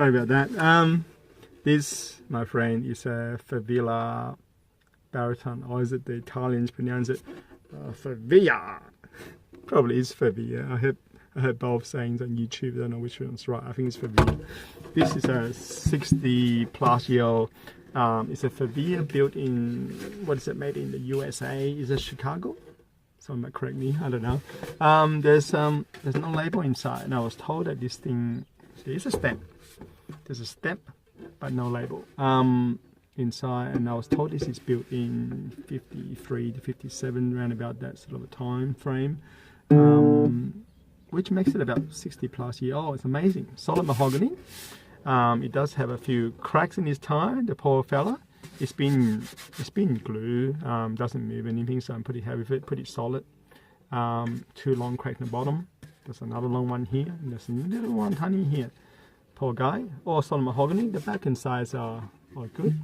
Sorry about that. This, my friend, is a Favilla Baritone, or is it the Italians pronounce it Favilla? Probably is Favilla. I heard both sayings on YouTube. I don't know which one's right. I think it's Favilla. This is a 60-plus-year-old. It's a Favilla built in, what is it, made in the USA? Is it Chicago? Someone might correct me. I don't know. There's no label inside, and I was told that this thing, there's a stamp. There's a stamp, but no label inside, and I was told this is built in 53 to 57, around about that sort of a time frame, which makes it about 60-plus year old. It's amazing. Solid mahogany. It does have a few cracks in its tire, the poor fella. It's been glued, doesn't move anything, so I'm pretty happy with it. Pretty solid. 2 long cracks in the bottom. There's another long one here, and there's a little one tiny here. Poor guy. All solid mahogany. The back and sides are good.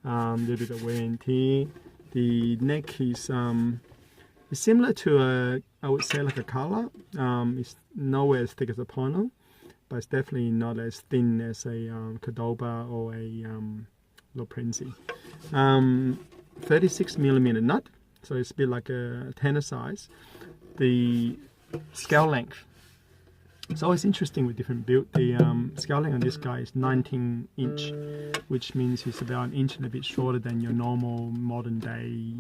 A little bit of wear and tear. The neck is similar to I would say like a collar. It's nowhere as thick as a pono, but it's definitely not as thin as a Cordoba or a Lorenzi. 36mm nut, so it's a bit like a tenor size. The scale length. It's always interesting with different build. The scale length on this guy is 19 inch, which means it's about an inch and a bit shorter than your normal modern day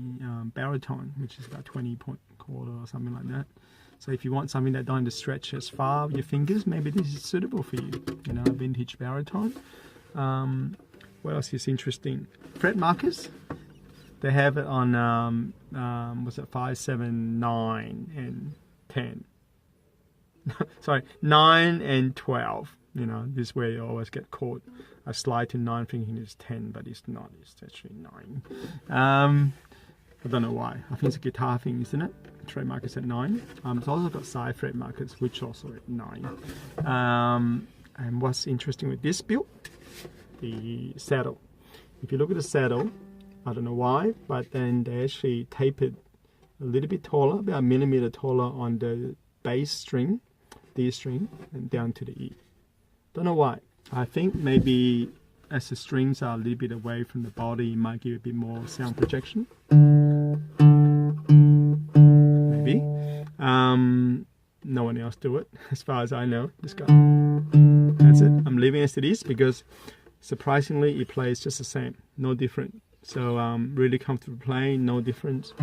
baritone, which is about 20.25 or something like that. So if you want something that don't stretch as far with your fingers, maybe this is suitable for you. You know, a vintage baritone. What else is interesting? Fret markers. They have it on what's it, 5, 7, 9, and 10. Sorry, 9 and 12. You know, this is where you always get caught. I slide to 9 thinking it's 10, but it's not. It's actually 9. I don't know why. I think it's a guitar thing, isn't it? Fret markers at 9. It's also got side fret markers, which also at 9. And what's interesting with this build? The saddle. If you look at the saddle, I don't know why, but then they actually tapered a little bit taller, about a millimeter taller on the bass string, D string, and down to the E. Don't know why. I think maybe as the strings are a little bit away from the body, it might give a bit more sound projection. Maybe. No one else do it, as far as I know. This guy. That's it. I'm leaving it as it is because surprisingly it plays just the same, no different. So really comfortable playing, no difference.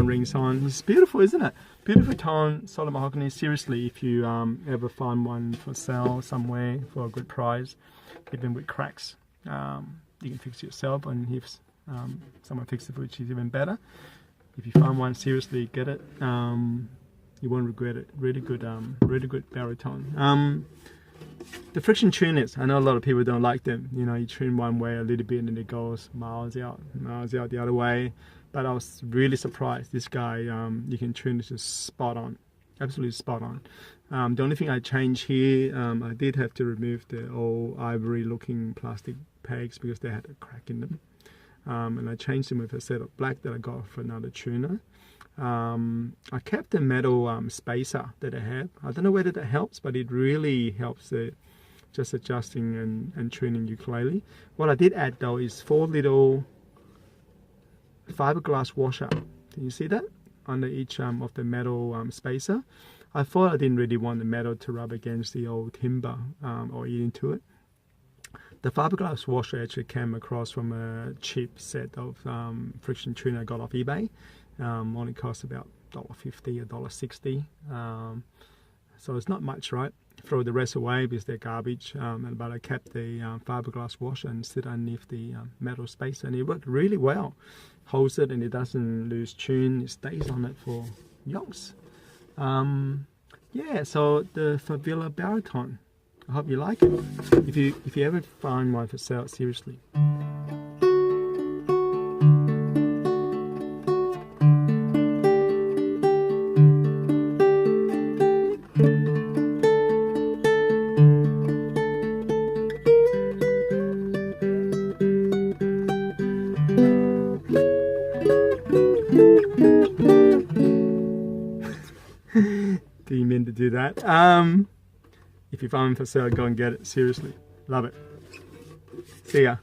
Rings on. It's beautiful, isn't it? Beautiful tone, solid mahogany. Seriously, if you ever find one for sale somewhere for a good price, even with cracks, you can fix it yourself, and if someone fixes it, which is even better. If you find one, seriously, get it. You won't regret it. Really good baritone. The friction tuners, I know a lot of people don't like them. You know, you tune one way a little bit and it goes miles out the other way. But I was really surprised. This guy, you can tune it just spot on, absolutely spot on. The only thing I changed here, I did have to remove the old ivory-looking plastic pegs because they had a crack in them. And I changed them with a set of black that I got for another tuner. I kept the metal spacer that I have. I don't know whether that helps, but it really helps just adjusting and tuning ukulele. What I did add though is 4 little fiberglass washer. Can you see that? Under each of the metal spacer. I thought I didn't really want the metal to rub against the old timber or eat into it. The fiberglass washer actually came across from a cheap set of friction tuner I got off eBay. Only cost about $1.50 or $1.60. So it's not much, right? Throw the rest away because they're garbage. But I kept the fiberglass washer and sit underneath the metal spacer, and it worked really well. Holds it and it doesn't lose tune. It stays on it for yonks. Yeah, so the Favilla Baritone. I hope you like it. If you ever find one for sale, seriously. Didn't mean to do that. If you find them for sale, go and get it. Seriously. Love it. See ya.